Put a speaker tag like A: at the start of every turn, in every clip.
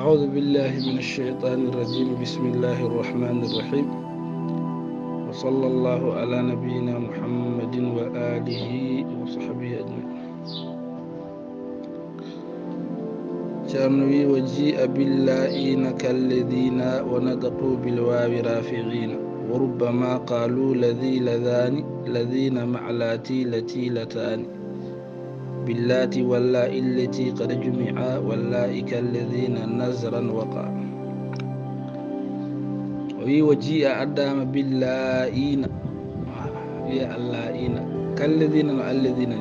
A: أعوذ بالله من الشيطان الرجيم. بسم الله الرحمن الرحيم، وصلى الله على نبينا محمد وآله وصحبه أجمعين. شأنوي وجيء باللائين كالذين ونطقوا بالواو رافعين، وربما قالوا لذي لذان الذين مع لاتي لتي لتان، باللات واللاء التي قد جمعا واللائك الذين نزرا وقع. وجيء أدام باللائين يا اللائين كالذين الذين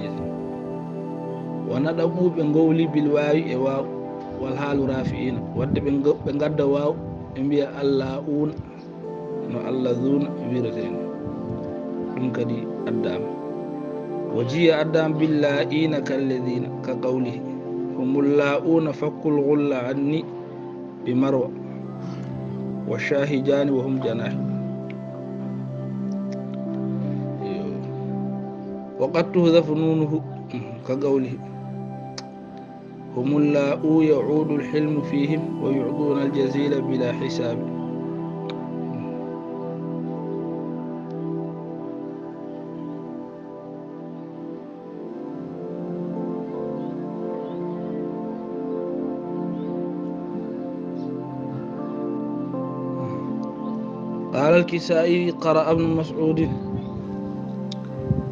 A: ونطقوا بنقولي بالواو واو والحال رافعين، ودي بنقد واو إنبيا اللاؤون no allazun wireten ɗum kadi addama. وجيء أدام باللائين كالذين كقوله هم اللاؤون فك الغل عني بمروى والشاهجان وهم جناح. وقد تهذف نونه كقوله هم اللاؤ يعود الحلم فيهم ويعطون الجزيل بلا حساب. قال الكسائي قرأ ابن مسعود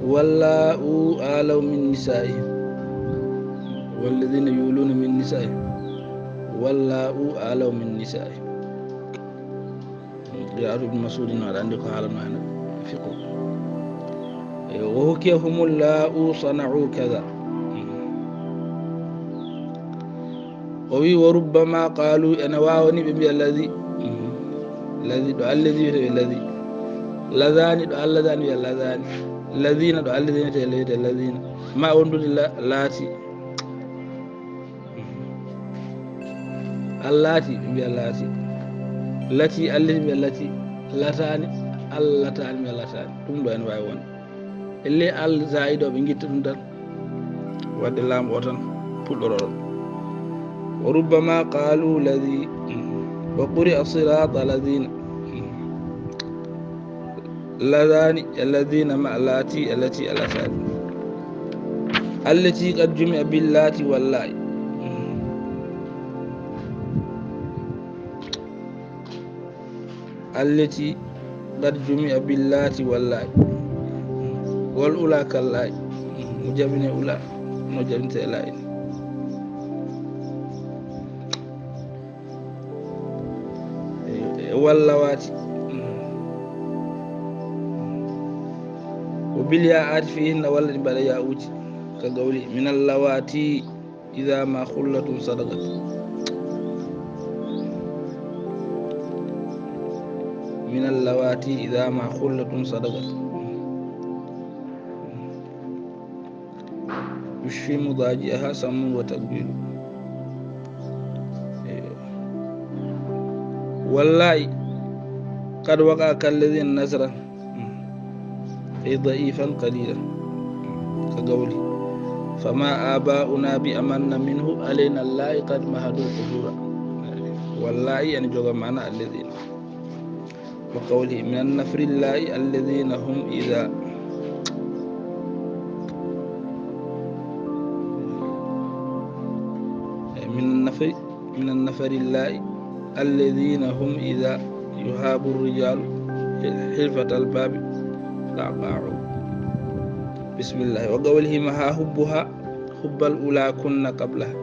A: واللاء آلوا من نسائهم والذين يولون من نسائهم واللاء آلوا من نسائهم. قراءة ابن مسعود على عندك حالا معنا فقه. وهكي هم اللاء صنعوا كذا. وربما قالوا أنا واوني بمي الذي الذي لذان اللذان اللذان الذين الذين ما أندل لاتي اللاتي باللاتي التي التي لاتان اللتان باللتان ثم بين وايون اللي الزائد بنجت دندal wadde lam otan pulorol. وربما قالوا الذي وقرئ الصراط الذين لذان الذين مع لاتي التي اللتان التي قد جمع باللات واللاء. التي قد جمع باللات واللاء والأولى كاللاء مجبن أولى مجبن تلاء. واللواتي وبالياءات فيهن ولد بلا ياؤوت كقولي من اللواتي إذا ما خلة صدقت. من اللواتي إذا ما خلة صدقت يشفي مضاجئها سم وتقبيل. والله قد وقع كالذين نزرا أي ضعيفا قليلا كقولي فما آباؤنا بأمن منه علينا الله قد مهدوا القدور. والله يعني جوغا معنا الذين. وقوله من النفر الله الذين هم إذا من النفر الله الذين هم إذا يهاب الرجال حلفة الباب لأقاعوا. بسم الله. وقوله مها حبها حب الأولى كن قبلها.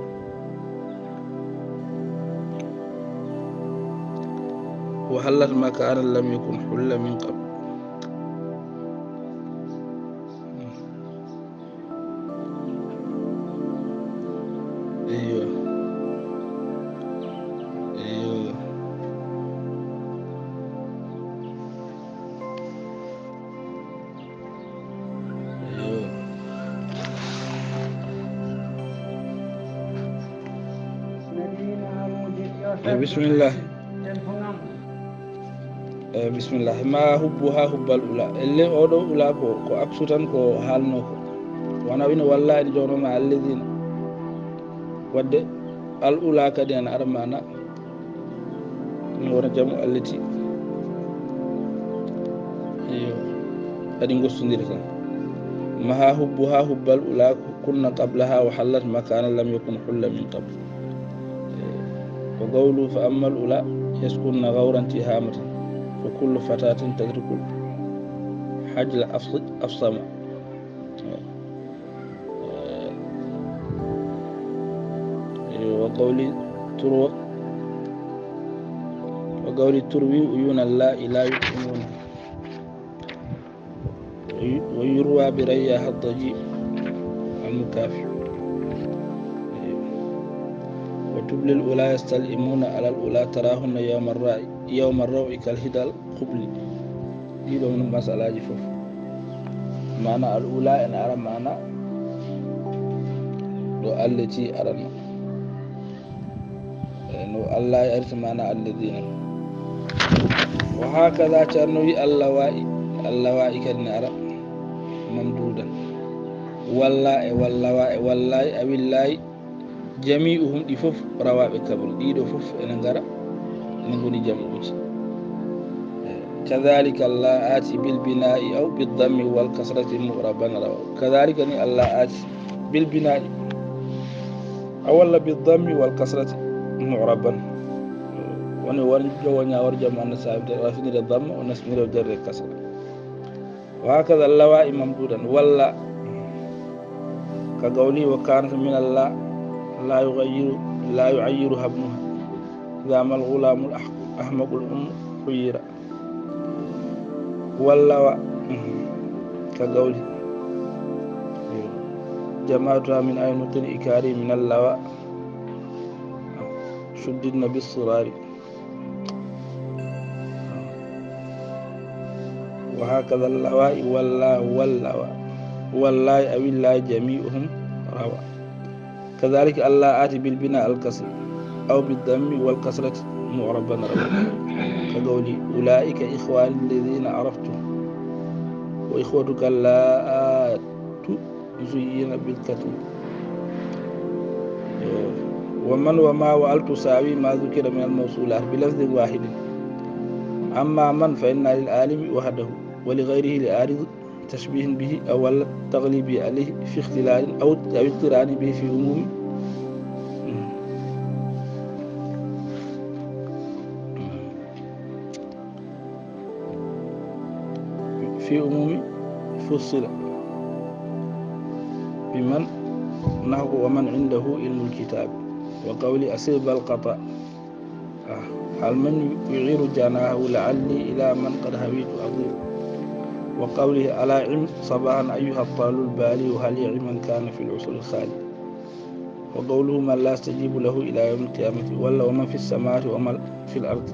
A: وحلت مكانا لم يكن حل من قبل. بسم الله. بسم الله. ما حبها حب الأولى اللي أودو أولى كو أكسوتان كو حالنوكو وانا وين والله دي جونو ما الذين ودي الأولى كدين أرمانا ورجم التي أدين قص نديرها ما حبها حب الأولى كنا قبلها وحلت مكانا لم يكن حل من قبل. وقوله فأما الأولى يسكن غورا تهامة فكل فتاة تدرك حجل أفصم. وقولي تروي عيون الله لا يكتمون ويروى برياها الضجيع المكافئ. وتبلي الأولى يستلئمون على الأولى تراهن يوم الروع كالهدى القبل. يلو من مسألة جفوف معنى الأولى إن أرى معنى لو التي أرنا إنه الله يعرف معنى الذين. وهكذا تنوي اللوائي كان أرى ممدودا والله أو الله جميعهم دفوف رواب كبر ديدو فوف إنغرا نقول جمعوج. كذلك الله آتي بالبناء أو بالضم والكسرة مغربا روا. كذلك الله آتي بالبناء أولا بالضم والكسرة مغربا ونورجو ورجم أن سابد رافين الضم ونسمير جر الكسرة. وهكذا اللواء ممدودا ولا كقولي وكانت من الله لا يعيرها ابنها إذا ما الغلام الأحمق الأم خيرا. واللواء كقولي جماعتها من أين الإكاري من اللواء شددنا بالصرار. وهكذا اللواء والله أو الله جميعهم روا. كذلك الله آتي بالبناء الكسر أو بالضم والكسرة معربا روا. كقولي أولئك إخوان الذين عرفتم وإخوتك لا زين بالكتم. ومن وما وأل تساوي ما ذكر من الموصولات بلفظ واحد. أما من فإن للعالم وحده ولغيره لعارض تشبيه به أو التغليب عليه في اختلال أو اقتران به في عموم فصل بمن نحو ومن عنده علم الكتاب. وقول أسيب القطع هل من يغير جناه لعلي إلى من قد هويت أضيء. وقوله ألا عم صباحا أيها الطال البالي وهل يعم من كان في العسر الخالي. وقوله من لا استجيب له إلى يوم القيامة ولا ومن في السماوات ومن في الأرض.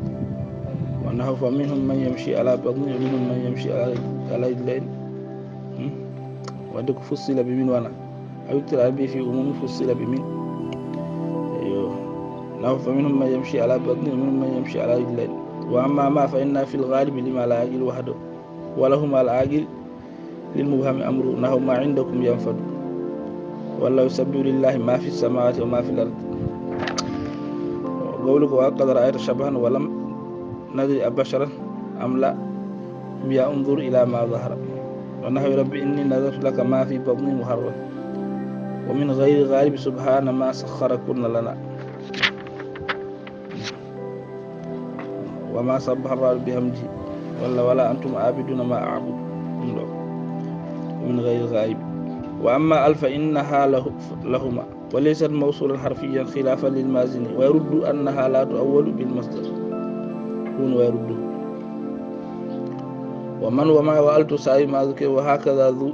A: وأنه فمنهم من يمشي على بطن ومنهم من يمشي على رجلين. ودك فصل بمن وانا أو يقتل به في أموم فصل بمن. فمنهم من يمشي على بطن ومنهم من يمشي على رجلين. وأما ما فإنا في الغالب لما لا عاجل وحده ولهما العاجل للمبهم أمره أنه ما عندكم ينفد. والله يسبح لله ما في السماوات وما في الأرض. قولك وقد رأيت شبها ولم ندري أبشرا أم لا يا انظر إلى ما ظهر. ونحو ربي إني نذرت لك ما في بطني محررا ومن غير غالب سبحان ما سخركن لنا وما سبح الله بحمده ولا أنتم عابدون ما أعبد من غير غائب. وأما ألف إنها لهما وليست موصولا حرفيا خلافا للمازن ويرد أنها لا تؤول بالمصدر هون ويرده. ومن وما وأل تساوي ما ذكر وهكذا ذو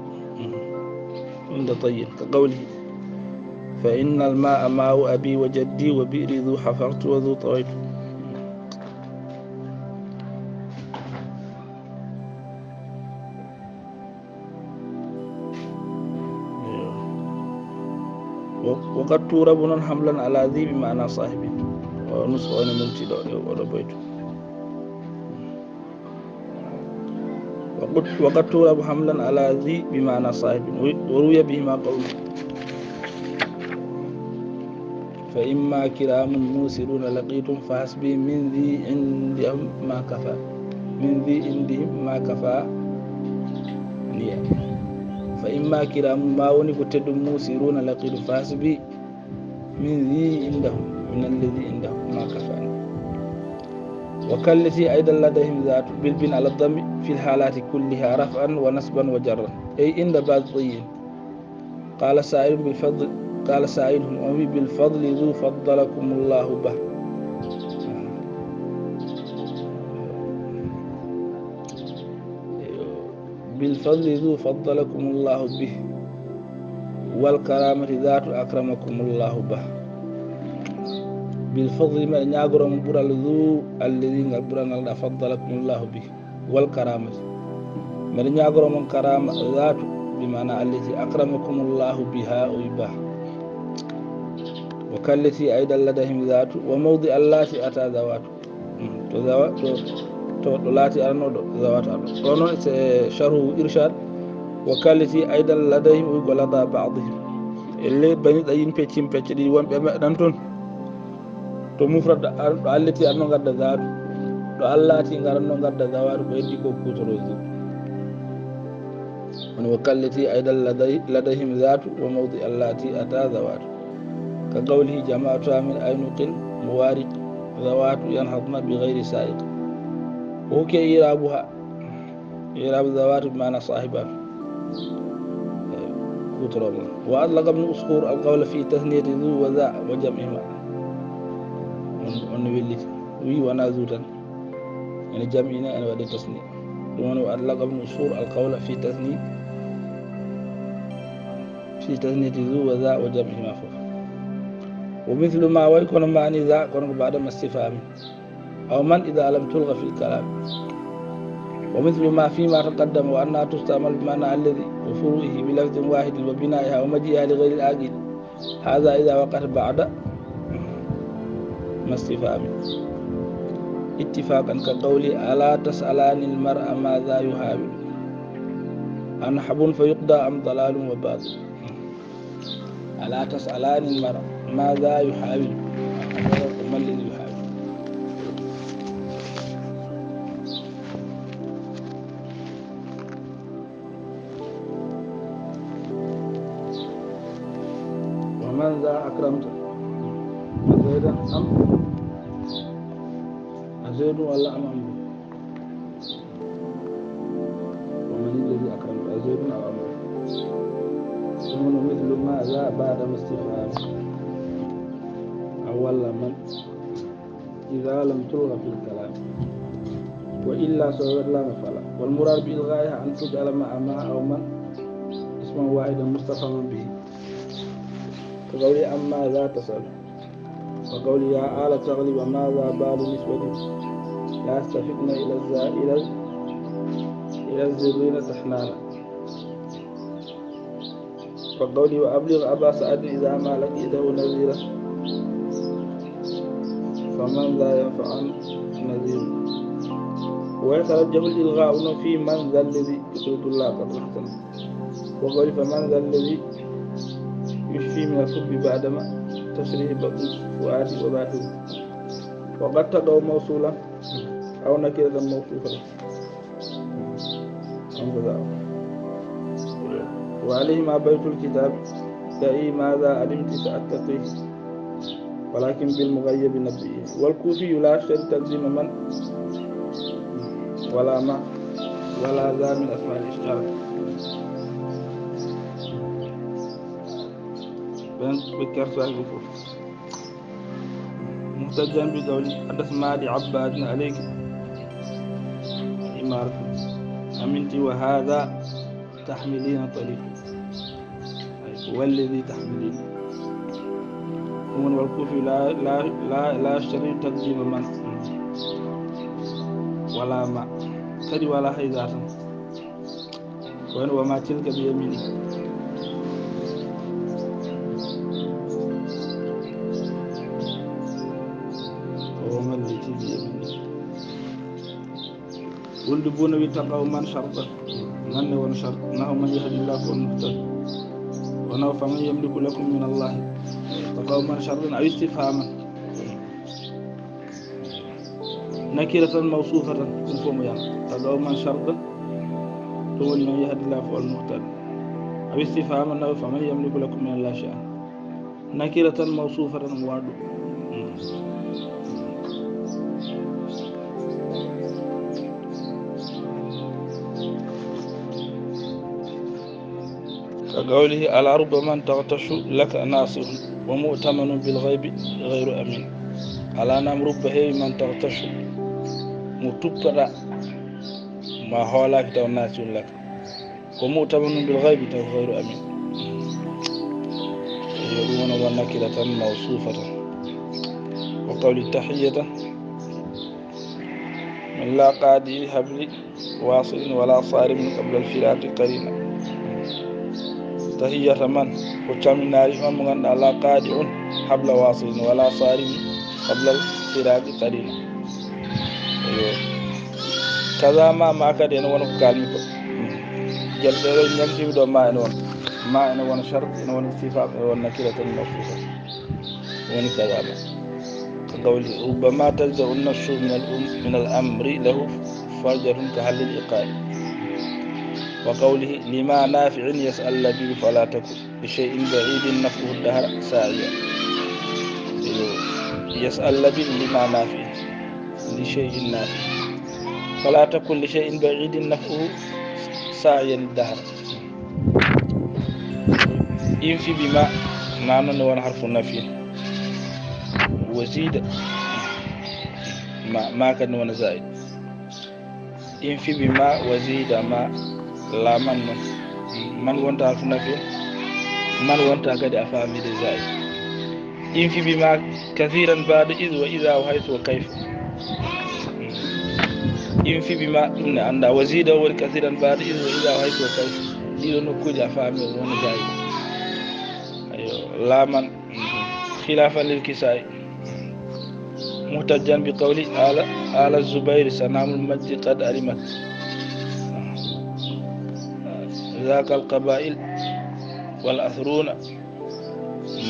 A: عند طيب كقوله فإن الماء ماء أبي وجدي وبئري ذو حفرت وذو طويت. وقد تورب حملا على ذي بمعنى صاحب ونصف أنا ممتد وربيت. وقد تورب حملا على ذي بمعنى صاحب وروي بهما قوله فإما كرام موسرون لقيتم فحسبي من ذي عندهم ما كفى من ذي عندهم ما كفى فإما كرام ما وني كتد موسرون لقيتم فحسبي من ذي عندهم من الذي عندهم ما كفى وكالتي أيضا لديهم ذات بالبن على الضم في الحالات كلها رفعا ونصبا وجرا أي عند بعض ضيين قال سائل بالفضل قال سائلهم أمي بالفضل ذو فضلكم الله به بالفضل ذو فضلكم الله به والكرامة ذات أكرمكم الله به بالفضل ما نياغرو من برال ذو الذين برال فضلكم الله به والكرامة ما نياغرو من كرامة ذات بمعنى التي أكرمكم الله بها ويبه وكالتي أيضا لديهم ذات وموضع اللاتي أتى ذوات لاتي أنو ذوات أنو شرح إرشاد وكالتي أيضا لديهم ويقول بعضهم اللي بني دايم بيتشيم بيتشي وان بمدانتون to mufrad do allati anno gadda zaatu do allati ngaranno gadda zawatu ko heddi ko kutoroji on wakallati aidan ladayhim zaatu wa mawdi allati ata zawatu ka qawlihi jama'atu min aynuqil muwariq zawatu yanhadna bighayri sa'iq oke irabuha irab zawatu bima'na sahibat kutoroji wa adlaqa ibn usqur alqawla fi tathniyati dhu wa dha wa jam'ihima on wellit wi wana zutan ene jam'ina ene wadi tasni dum on adlaqa ibn usur alqawla fi tasniyati zu wa za wa jam'i mafuf wa mithlu ma wa yakunu ma'ani za kon ba'da mastifham aw man idha lam tulgha fi al-kalam wa mithlu ma fi ma taqaddama wa anna tustamal bi ma'na alladhi wa furu'ihi bi lafdhin wahid wa bina'iha wa maji'a li ghayri al-aqil hadha idha waqata ba'da استفهام اتفاقا كقولي ألا تسألاني المرء ماذا يحاول أنحب فيقضى أم ضلال وباطل ألا تسألاني المرء ماذا يحاول ما الذي يحاول ومن ذا أكرمت زيدا أم زيد ولا أم أمر ومن الذي أكرمت زيد أو أمر ثم مثل ماذا بعد استفهام أول من إذا لم تلغى في الكلام وإلا سوى لا مفعلا والمراد بإلغائها أن تجعل مع ما أو من اسما واحدا مستفهما به كقولي أما ذا تسأل وقولي يا آل تغلب ماذا بال نسبة لا استفدن إلى الزرين تحنانا وقولي وأبلغ أبا سعد إذا ما لقيته نذيرا فمن ذا ينفع نذير ويترجح الإلغاء في من ذا الذي يطلق الله قدرة وقولي فمن ذا الذي يشفي من الحب بعدما تشريح بطن فؤادي وباطل وقد تدعو موصولا أو نكرة موصوفة وعليه ما بيت الكتاب كأي ماذا علمت سأتقيه ولكن بالمغيب نبيه والكوفي لا شرط تقديم من ولا ما ولا ذا من أسماء الإشارة بكر صاحب الكفر محتجا بقول حدث مالي عباد عليك إمارة أمنتي وهذا تحملين طريق والذي تحملين ومن والكوفي لا شريط تقديم من ولا ما كدي ولا حيزاتا وما تلك بيمينك ولد بون ويتقوا من شرطه من ون شرط انه من يهدي الله فهو المهتد ونو فمن يملك لكم من الله قوما شرا أو استفهاما نكرة موصوفة كفهم يعني قوما شرا هو أنه يهدي الله فوق المختار أو استفهاما أنه فمن يملك لكم من الله شيئا نكرة موصوفة مواد كقوله على رب من تغتش لك ناصر ومؤتمن بالغيب غير أمين على نام رب هي من تغتش متبرع ما هولاك تو ناصر لك ومؤتمن بالغيب تو غير أمين يقولون ونكرة موصوفة وقول التحية من لا قادي هبل واصل ولا صارم قبل الفراق قرينا تحية من وكم ناري من لا قادع حبل واصل ولا صارم قبل الفراق قرينا كذا ما كاد ينون كالمكو جلدو نمشي دو ما ان شرط ان استفهام ونكرة موصوفة كذا قول ربما تلزأ النفس من الأمر له فرجة كهل الإقال وقوله لما نافع يسأل به فلا تكن بشيء بعيد نفعه الدهر ساعيا يسأل به لما نافع لشيء نافع فلا تكن لشيء بعيد نفعه ساعيا الدهر ينفي بما معنى ونحرف النفي وزيد ما كان وانا زائد ينفي بما وزيد ما لا من وانت عرف نفي من وانت قد أفهم زائد ينفي بما كثيرا بعد إذ وإذا وحيث وكيف ينفي بما عند وزيد والكثيرا بعد إذ وإذا وحيث وكيف إذا نكود أفهم وانا زائد لا من خلافا للكسائي محتجا بقول آل الزبير سنام المجد قد أرمت ذاك القبائل والأثرون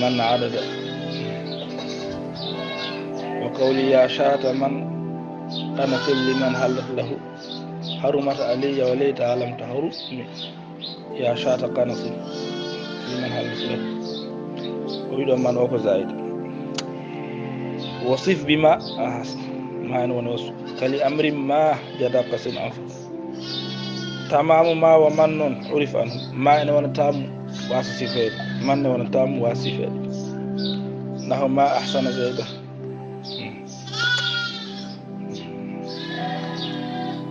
A: من عدد وقول يا شاة من أنا كل من هلت له حرمت علي وليتها لم تحرم يا شاة قنص لمن هلت له ويد من وقف زائد وصف بما ما نوصف كلأمر ما جدا قسم أنفس تمام ما ومن عرف عنه ما إنه تام واسفه من إنه تام واسفه نحو ما أحسن زيدا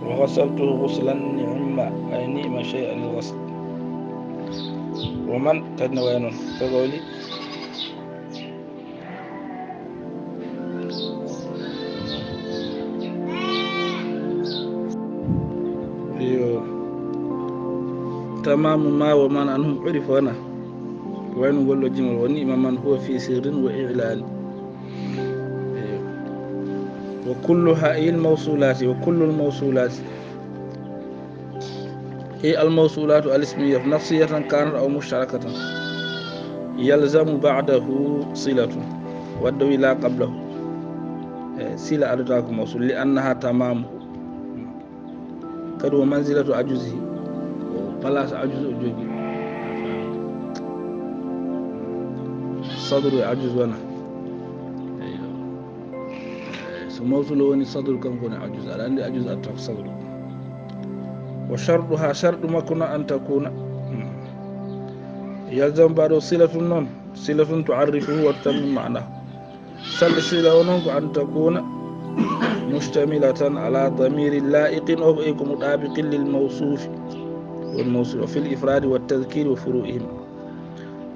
A: وغسلته غسلا نعما أي نعم شيئا الغسل ومن تدنوين كقولي تمام ما ومن أنهم عرف أنا وين نقول له جمل ونعم من هو في سر وإعلان وكلها هي الموصولات وكل الموصولات هي الموصولات الاسمية نفسية كانت أو مشتركة يلزم بعده صلة والدوي لا قبله صلة أدراك موصول لأنها تمام كدو منزلة عجزه بلاس عجز أجوجي صدر عجز وانا سموصل وني صدر كم كون عجز على عندي عجز أترك صدر وشرطها شرط ما كنا أن تكون يلزم بعد صلة نون صلة تعرفه وتتمم معناه صلة ونون أن تكون مشتملة على ضمير لائق أو مطابق للموصوف والموصول وفي الإفراد والتذكير وفروعهم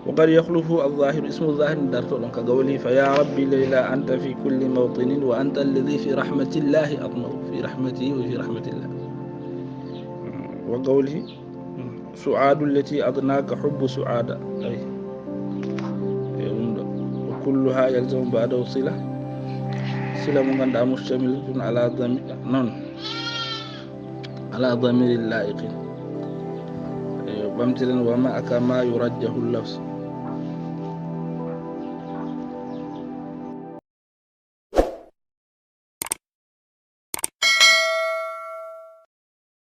A: وقد يخلف الظاهر اسم الظاهر درتون كقوله فيا ربي ليلى أنت في كل موطن وأنت الذي في رحمة الله أطمر في رحمته وفي رحمة الله وقوله سعاد التي أضناك حب سعادة أي وكلها يلزم بعده صلة مغنى مشتملة على ضمير اللائق بمثلا وما كما يرجح اللفظ